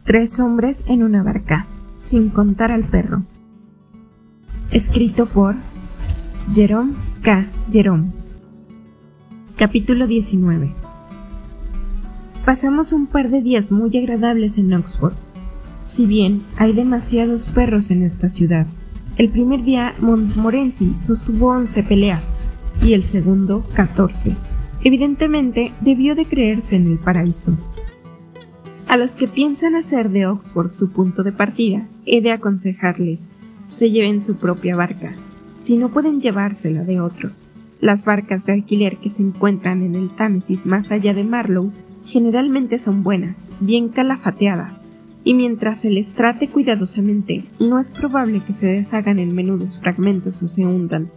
3 hombres en una barca, sin contar al perro. Escrito por Jerome K. Jerome. Capítulo 19. Pasamos un par de días muy agradables en Oxford. Si bien hay demasiados perros en esta ciudad, el primer día Montmorency sostuvo 11 peleas y el segundo 14. Evidentemente debió de creerse en el paraíso. A los que piensan hacer de Oxford su punto de partida, he de aconsejarles: se lleven su propia barca, si no pueden llevársela de otro. Las barcas de alquiler que se encuentran en el Támesis más allá de Marlow generalmente son buenas, bien calafateadas, y mientras se les trate cuidadosamente, no es probable que se deshagan en menudos fragmentos o se hundan.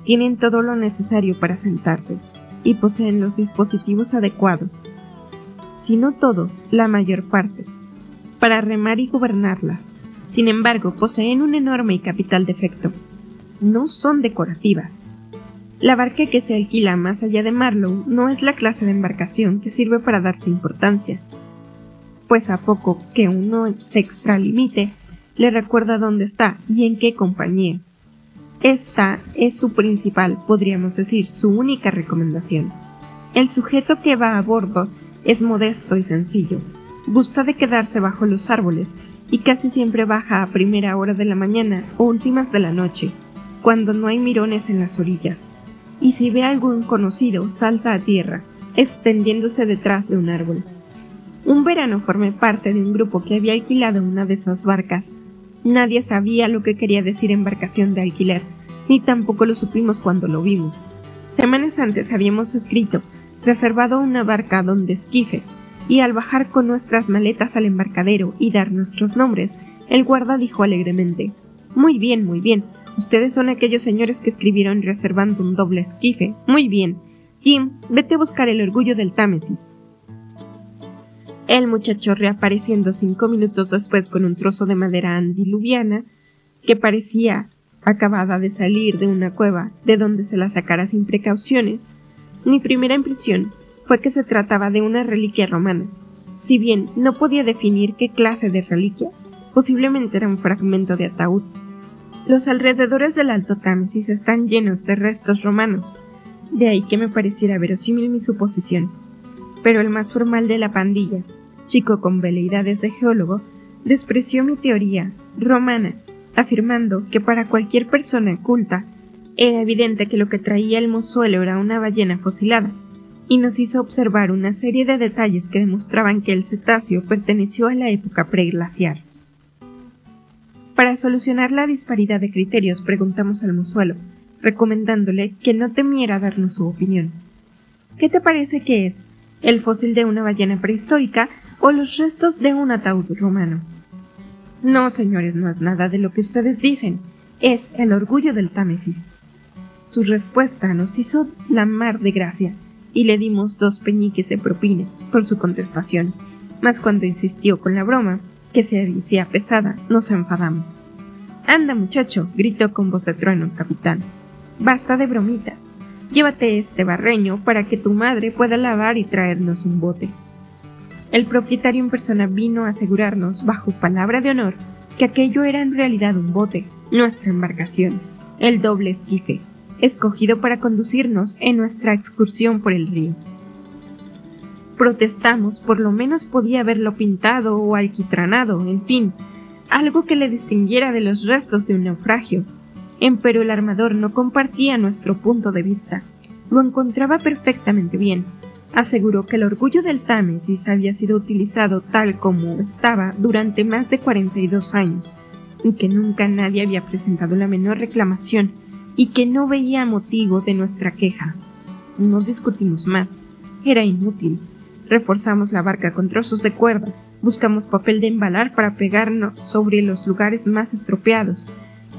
Tienen todo lo necesario para sentarse, y poseen los dispositivos adecuados, si no todos, la mayor parte, para remar y gobernarlas. Sin embargo, poseen un enorme y capital defecto: no son decorativas. La barca que se alquila más allá de Marlow no es la clase de embarcación que sirve para darse importancia, pues a poco que uno se extralimite, le recuerda dónde está y en qué compañía. Esta es su principal, podríamos decir, su única recomendación. El sujeto que va a bordo es modesto y sencillo, gusta de quedarse bajo los árboles y casi siempre baja a primera hora de la mañana o últimas de la noche, cuando no hay mirones en las orillas, y si ve a algún conocido salta a tierra, extendiéndose detrás de un árbol. Un verano formé parte de un grupo que había alquilado una de esas barcas. Nadie sabía lo que quería decir embarcación de alquiler, ni tampoco lo supimos cuando lo vimos. Semanas antes habíamos reservado una barca donde esquife, y al bajar con nuestras maletas al embarcadero y dar nuestros nombres, el guarda dijo alegremente: muy bien, ustedes son aquellos señores que escribieron reservando un doble esquife. Muy bien, Jim, vete a buscar el Orgullo del Támesis. El muchacho, reapareciendo 5 minutos después con un trozo de madera andiluviana que parecía acabada de salir de una cueva de donde se la sacara sin precauciones, mi primera impresión fue que se trataba de una reliquia romana. Si bien no podía definir qué clase de reliquia, posiblemente era un fragmento de ataúd. Los alrededores del Alto Támesis están llenos de restos romanos, de ahí que me pareciera verosímil mi suposición. Pero el más formal de la pandilla, chico con veleidades de geólogo, despreció mi teoría romana, afirmando que para cualquier persona culta era evidente que lo que traía el mozuelo era una ballena fosilada, y nos hizo observar una serie de detalles que demostraban que el cetáceo perteneció a la época preglaciar. Para solucionar la disparidad de criterios, preguntamos al mozuelo, recomendándole que no temiera darnos su opinión. ¿Qué te parece que es? ¿El fósil de una ballena prehistórica o los restos de un ataúd romano? No, señores, no es nada de lo que ustedes dicen. Es el Orgullo del Támesis. Su respuesta nos hizo la mar de gracia, y le dimos 2 peñiques de propina por su contestación, mas cuando insistió con la broma, que se decía pesada, nos enfadamos. «Anda, muchacho», gritó con voz de trueno el capitán, «basta de bromitas. Llévate este barreño para que tu madre pueda lavar y traernos un bote». El propietario en persona vino a asegurarnos, bajo palabra de honor, que aquello era en realidad un bote, nuestra embarcación, el doble esquife, escogido para conducirnos en nuestra excursión por el río. Protestamos, por lo menos podía haberlo pintado o alquitranado, en fin, algo que le distinguiera de los restos de un naufragio. Empero el armador no compartía nuestro punto de vista. Lo encontraba perfectamente bien. Aseguró que el Orgullo del Támesis había sido utilizado tal como estaba durante más de 42 años, y que nunca nadie había presentado la menor reclamación, y que no veía motivo de nuestra queja. No discutimos más. Era inútil. Reforzamos la barca con trozos de cuerda, buscamos papel de embalar para pegarnos sobre los lugares más estropeados,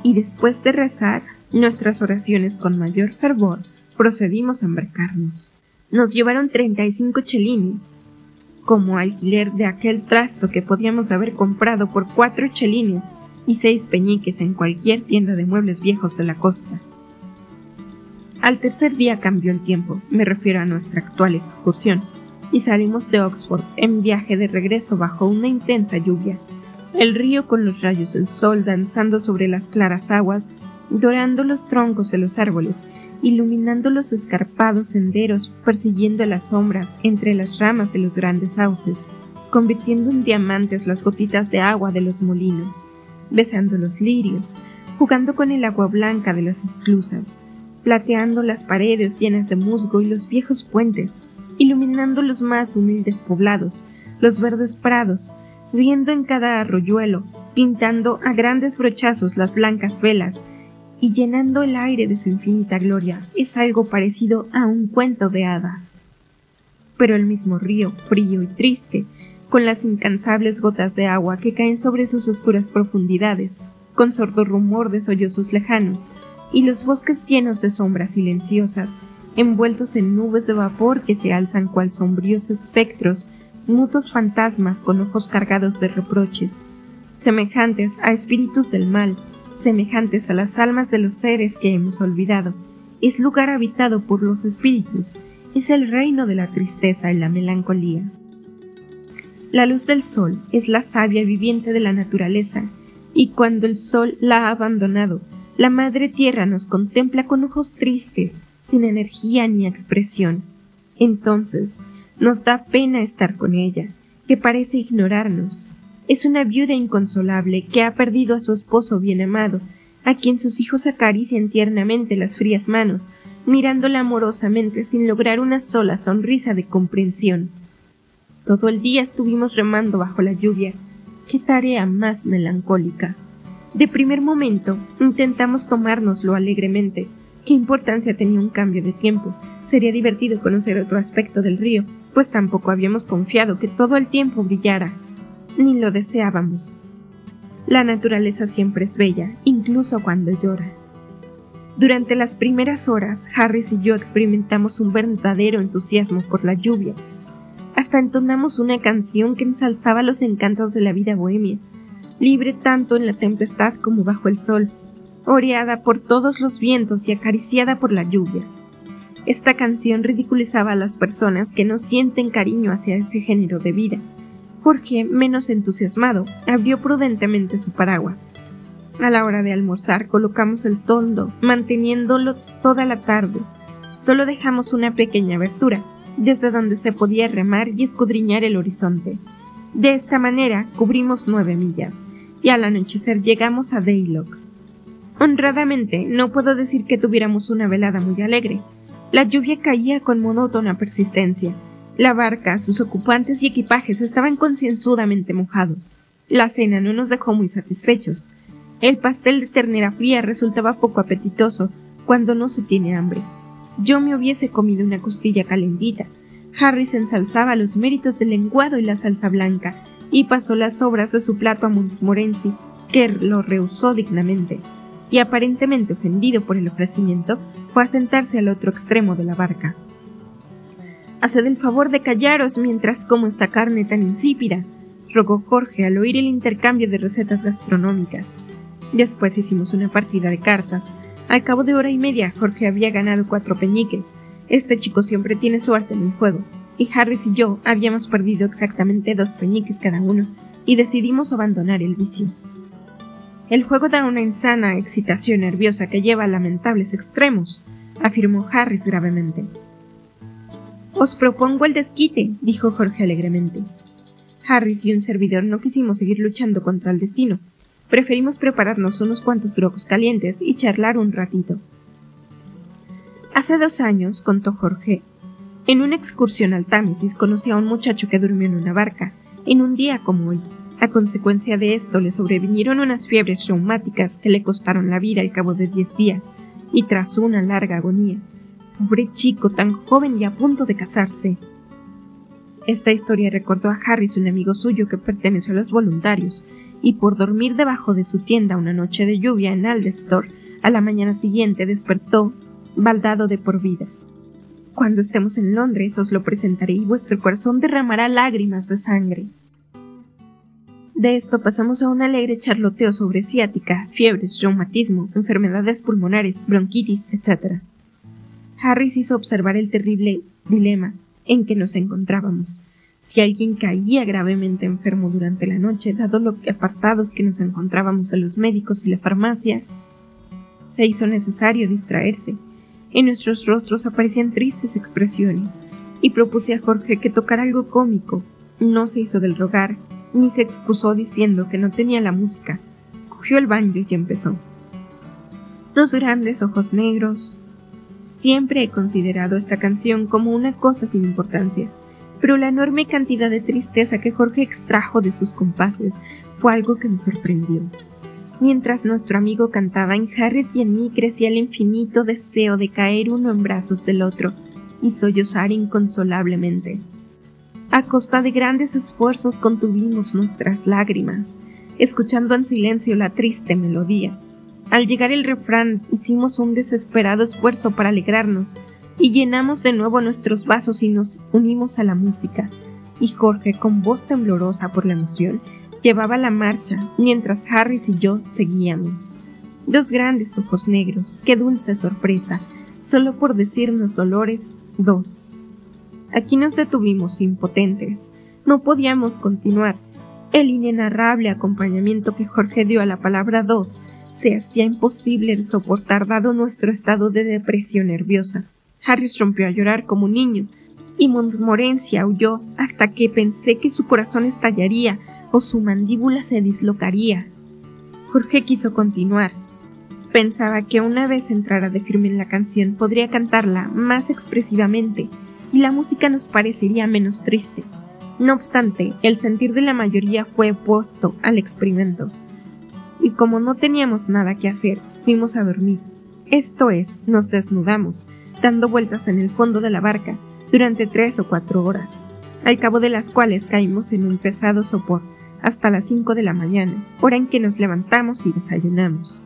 y después de rezar nuestras oraciones con mayor fervor, procedimos a embarcarnos. Nos llevaron 35 chelines, como alquiler de aquel trasto que podíamos haber comprado por 4 chelines y 6 peñiques en cualquier tienda de muebles viejos de la costa. Al tercer día cambió el tiempo, me refiero a nuestra actual excursión, y salimos de Oxford en viaje de regreso bajo una intensa lluvia. El río con los rayos del sol danzando sobre las claras aguas, dorando los troncos de los árboles, iluminando los escarpados senderos, persiguiendo las sombras entre las ramas de los grandes sauces, convirtiendo en diamantes las gotitas de agua de los molinos, besando los lirios, jugando con el agua blanca de las esclusas, plateando las paredes llenas de musgo y los viejos puentes, iluminando los más humildes poblados, los verdes prados, riendo en cada arroyuelo, pintando a grandes brochazos las blancas velas y llenando el aire de su infinita gloria. Es algo parecido a un cuento de hadas. Pero el mismo río, frío y triste, con las incansables gotas de agua que caen sobre sus oscuras profundidades, con sordo rumor de sollozos lejanos, y los bosques llenos de sombras silenciosas, envueltos en nubes de vapor que se alzan cual sombríos espectros, mutos fantasmas con ojos cargados de reproches, semejantes a espíritus del mal, semejantes a las almas de los seres que hemos olvidado. Es lugar habitado por los espíritus, es el reino de la tristeza y la melancolía. La luz del sol es la savia viviente de la naturaleza, y cuando el sol la ha abandonado, la madre tierra nos contempla con ojos tristes, sin energía ni expresión. Entonces, nos da pena estar con ella, que parece ignorarnos. Es una viuda inconsolable que ha perdido a su esposo bien amado, a quien sus hijos acarician tiernamente las frías manos, mirándola amorosamente sin lograr una sola sonrisa de comprensión. Todo el día estuvimos remando bajo la lluvia. ¡Qué tarea más melancólica! De primer momento, intentamos tomárnoslo alegremente. ¿Qué importancia tenía un cambio de tiempo? Sería divertido conocer otro aspecto del río, pues tampoco habíamos confiado que todo el tiempo brillara. Ni lo deseábamos. La naturaleza siempre es bella, incluso cuando llora. Durante las primeras horas, Harris y yo experimentamos un verdadero entusiasmo por la lluvia. Hasta entonamos una canción que ensalzaba los encantos de la vida bohemia, libre tanto en la tempestad como bajo el sol, oreada por todos los vientos y acariciada por la lluvia. Esta canción ridiculizaba a las personas que no sienten cariño hacia ese género de vida. Jorge, menos entusiasmado, abrió prudentemente su paraguas. A la hora de almorzar colocamos el toldo, manteniéndolo toda la tarde. Solo dejamos una pequeña abertura, desde donde se podía remar y escudriñar el horizonte. De esta manera cubrimos 9 millas, y al anochecer llegamos a Daylock. Honradamente, no puedo decir que tuviéramos una velada muy alegre. La lluvia caía con monótona persistencia. La barca, sus ocupantes y equipajes estaban concienzudamente mojados. La cena no nos dejó muy satisfechos. El pastel de ternera fría resultaba poco apetitoso cuando no se tiene hambre. Yo me hubiese comido una costilla calentita. Harris ensalzaba los méritos del lenguado y la salsa blanca, y pasó las sobras de su plato a Montmorency, que lo rehusó dignamente, y aparentemente ofendido por el ofrecimiento, fue a sentarse al otro extremo de la barca. «Haced el favor de callaros mientras como esta carne tan insípida», rogó Jorge al oír el intercambio de recetas gastronómicas. Después hicimos una partida de cartas. Al cabo de hora y media, Jorge había ganado 4 peñiques. Este chico siempre tiene suerte en el juego, y Harris y yo habíamos perdido exactamente 2 peñiques cada uno, y decidimos abandonar el vicio. «El juego da una insana excitación nerviosa que lleva a lamentables extremos», afirmó Harris gravemente. «Os propongo el desquite», dijo Jorge alegremente. Harris y un servidor no quisimos seguir luchando contra el destino. Preferimos prepararnos unos cuantos grogos calientes y charlar un ratito. «Hace 2 años», contó Jorge, «en una excursión al Támesis conocí a un muchacho que durmió en una barca, en un día como hoy. A consecuencia de esto le sobrevinieron unas fiebres reumáticas que le costaron la vida al cabo de 10 días, y tras una larga agonía. Pobre chico, tan joven y a punto de casarse». Esta historia recordó a Harris un amigo suyo que perteneció a los voluntarios, y por dormir debajo de su tienda una noche de lluvia en Alresford, a la mañana siguiente despertó baldado de por vida. «Cuando estemos en Londres os lo presentaré y vuestro corazón derramará lágrimas de sangre». De esto pasamos a un alegre charloteo sobre ciática, fiebres, reumatismo, enfermedades pulmonares, bronquitis, etc. Harris hizo observar el terrible dilema en que nos encontrábamos. Si alguien caía gravemente enfermo durante la noche, dado lo apartados que nos encontrábamos de los médicos y la farmacia, se hizo necesario distraerse. En nuestros rostros aparecían tristes expresiones, y propuse a Jorge que tocara algo cómico. No se hizo del rogar, ni se excusó diciendo que no tenía la música. Cogió el banjo y empezó. Dos grandes ojos negros. Siempre he considerado esta canción como una cosa sin importancia, pero la enorme cantidad de tristeza que Jorge extrajo de sus compases fue algo que me sorprendió. Mientras nuestro amigo cantaba, en Harris y en mí crecía el infinito deseo de caer uno en brazos del otro y sollozar inconsolablemente. A costa de grandes esfuerzos contuvimos nuestras lágrimas, escuchando en silencio la triste melodía. Al llegar el refrán, hicimos un desesperado esfuerzo para alegrarnos y llenamos de nuevo nuestros vasos y nos unimos a la música. Y Jorge, con voz temblorosa por la emoción, llevaba la marcha, mientras Harris y yo seguíamos. Dos grandes ojos negros, qué dulce sorpresa, solo por decirnos dolores, dos. Aquí nos detuvimos impotentes, no podíamos continuar. El inenarrable acompañamiento que Jorge dio a la palabra dos se hacía imposible de soportar dado nuestro estado de depresión nerviosa. Harris rompió a llorar como un niño, y Montmorency aulló hasta que pensé que su corazón estallaría o su mandíbula se dislocaría. Jorge quiso continuar. Pensaba que una vez entrara de firme en la canción podría cantarla más expresivamente y la música nos parecería menos triste. No obstante, el sentir de la mayoría fue opuesto al experimento. Y como no teníamos nada que hacer, fuimos a dormir. Esto es, nos desnudamos, dando vueltas en el fondo de la barca durante 3 o 4 horas, al cabo de las cuales caímos en un pesado sopor hasta las 5 de la mañana, hora en que nos levantamos y desayunamos.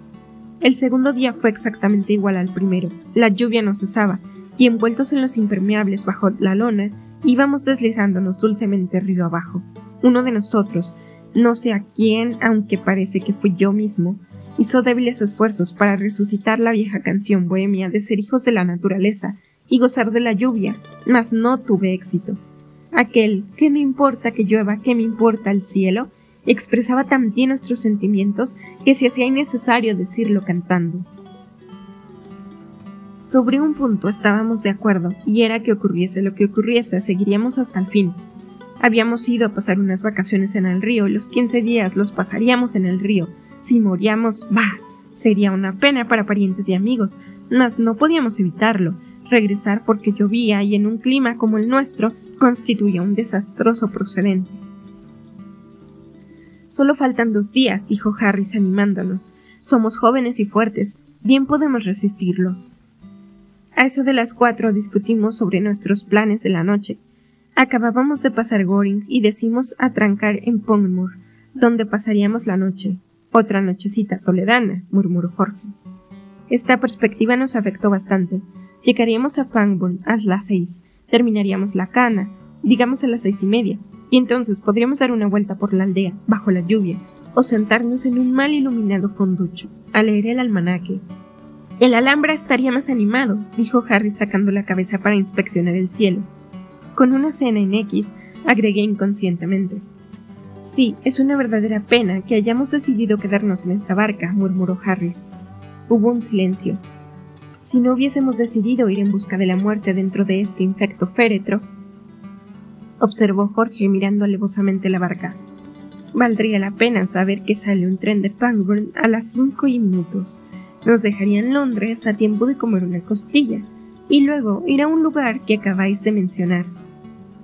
El segundo día fue exactamente igual al primero. La lluvia no cesaba, y envueltos en los impermeables bajo la lona, íbamos deslizándonos dulcemente río abajo. Uno de nosotros, no sé a quién, aunque parece que fui yo mismo, hizo débiles esfuerzos para resucitar la vieja canción bohemia de ser hijos de la naturaleza y gozar de la lluvia, mas no tuve éxito. Aquel «¿qué me importa que llueva? ¿Qué me importa el cielo?» expresaba tan bien nuestros sentimientos que se hacía innecesario decirlo cantando. Sobre un punto estábamos de acuerdo, y era que ocurriese lo que ocurriese, seguiríamos hasta el fin. Habíamos ido a pasar unas vacaciones en el río y los 15 días los pasaríamos en el río. Si moríamos, ¡bah!, sería una pena para parientes y amigos, mas no podíamos evitarlo. Regresar porque llovía y en un clima como el nuestro constituía un desastroso procedente. Solo faltan 2 días, dijo Harris animándonos. Somos jóvenes y fuertes, bien podemos resistirlos. A eso de las 4 discutimos sobre nuestros planes de la noche. Acabábamos de pasar Goring y decidimos atrancar en Pongmoor, donde pasaríamos la noche. Otra nochecita toledana, murmuró Jorge. Esta perspectiva nos afectó bastante. Llegaríamos a Pangbourne a las 6, terminaríamos la cana, digamos a las 6:30, y entonces podríamos dar una vuelta por la aldea, bajo la lluvia, o sentarnos en un mal iluminado fonducho, a leer el almanaque. El Alhambra estaría más animado, dijo Harry sacando la cabeza para inspeccionar el cielo. Con una cena en X, agregué inconscientemente. Sí, es una verdadera pena que hayamos decidido quedarnos en esta barca, murmuró Harris. Hubo un silencio. Si no hubiésemos decidido ir en busca de la muerte dentro de este infecto féretro, observó Jorge mirando alevosamente la barca. Valdría la pena saber que sale un tren de Pangbourne a las 5:00. Nos dejaría en Londres a tiempo de comer una costilla, y luego ir a un lugar que acabáis de mencionar.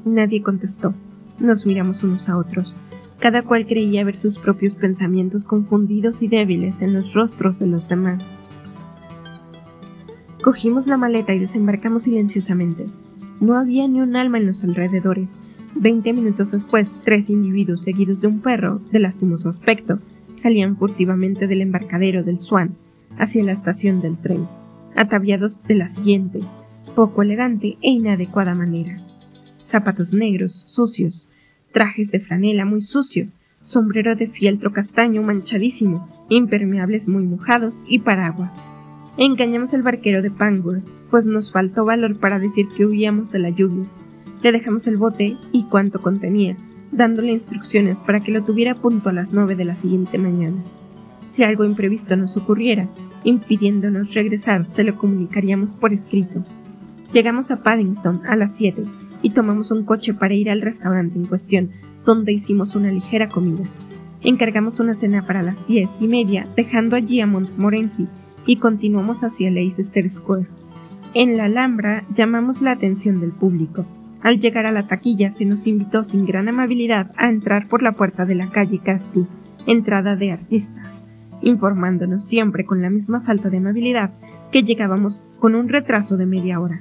Nadie contestó. Nos miramos unos a otros. Cada cual creía ver sus propios pensamientos confundidos y débiles en los rostros de los demás. Cogimos la maleta y desembarcamos silenciosamente. No había ni un alma en los alrededores. 20 minutos después, 3 individuos seguidos de un perro, de lastimoso aspecto, salían furtivamente del embarcadero del Swan, hacia la estación del tren, ataviados de la siguiente, poco elegante e inadecuada manera. Zapatos negros, sucios, trajes de franela muy sucio, sombrero de fieltro castaño manchadísimo, impermeables muy mojados y paraguas. Engañamos al barquero de Pangbourne, pues nos faltó valor para decir que huíamos de la lluvia. Le dejamos el bote y cuanto contenía, dándole instrucciones para que lo tuviera a punto a las 9 de la siguiente mañana. Si algo imprevisto nos ocurriera, impidiéndonos regresar, se lo comunicaríamos por escrito. Llegamos a Paddington a las 7 y tomamos un coche para ir al restaurante en cuestión, donde hicimos una ligera comida. Encargamos una cena para las 10:30, dejando allí a Montmorency, y continuamos hacia Leicester Square. En la Alhambra llamamos la atención del público. Al llegar a la taquilla se nos invitó sin gran amabilidad a entrar por la puerta de la calle Castle, entrada de artistas, informándonos siempre con la misma falta de amabilidad que llegábamos con un retraso de media hora.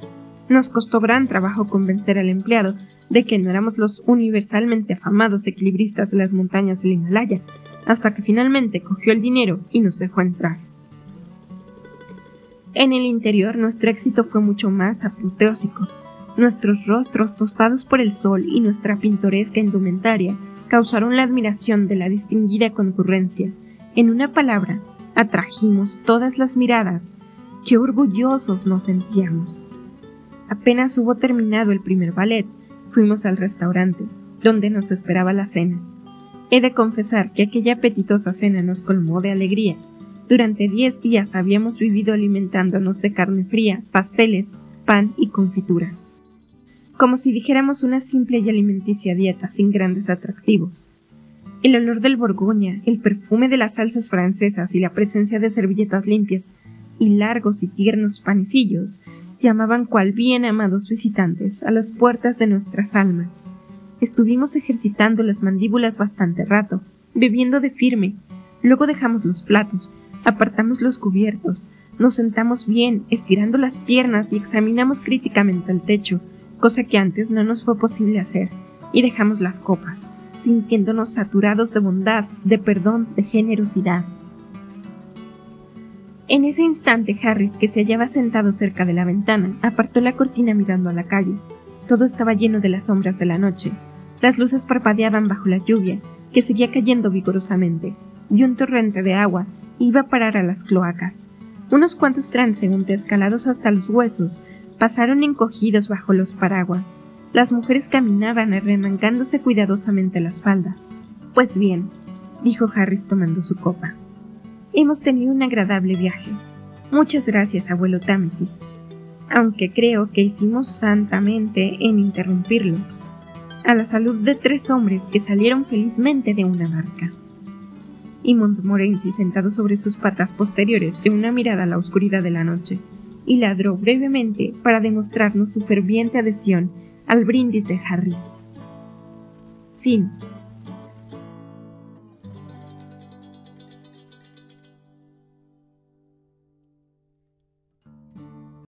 Nos costó gran trabajo convencer al empleado de que no éramos los universalmente afamados equilibristas de las montañas del Himalaya, hasta que finalmente cogió el dinero y nos dejó entrar. En el interior nuestro éxito fue mucho más apoteósico. Nuestros rostros tostados por el sol y nuestra pintoresca indumentaria causaron la admiración de la distinguida concurrencia. En una palabra, atrajimos todas las miradas. ¡Qué orgullosos nos sentíamos! Apenas hubo terminado el primer ballet, fuimos al restaurante, donde nos esperaba la cena. He de confesar que aquella apetitosa cena nos colmó de alegría. Durante 10 días habíamos vivido alimentándonos de carne fría, pasteles, pan y confitura. Como si dijéramos una simple y alimenticia dieta sin grandes atractivos. El olor del Borgoña, el perfume de las salsas francesas y la presencia de servilletas limpias y largos y tiernos panecillos llamaban cual bien amados visitantes a las puertas de nuestras almas. Estuvimos ejercitando las mandíbulas bastante rato, bebiendo de firme. Luego dejamos los platos, apartamos los cubiertos, nos sentamos bien, estirando las piernas y examinamos críticamente el techo, cosa que antes no nos fue posible hacer, y dejamos las copas, sintiéndonos saturados de bondad, de perdón, de generosidad. En ese instante Harris, que se hallaba sentado cerca de la ventana, apartó la cortina mirando a la calle. Todo estaba lleno de las sombras de la noche. Las luces parpadeaban bajo la lluvia, que seguía cayendo vigorosamente, y un torrente de agua iba a parar a las cloacas. Unos cuantos transeúntes calados hasta los huesos pasaron encogidos bajo los paraguas. Las mujeres caminaban arremangándose cuidadosamente las faldas. Pues bien, dijo Harris tomando su copa. Hemos tenido un agradable viaje. Muchas gracias, abuelo Támesis, aunque creo que hicimos santamente en interrumpirlo. A la salud de 3 hombres que salieron felizmente de una barca. Y Montmorency, sentado sobre sus patas posteriores, dio una mirada a la oscuridad de la noche, y ladró brevemente para demostrarnos su ferviente adhesión al brindis de Harris. Fin.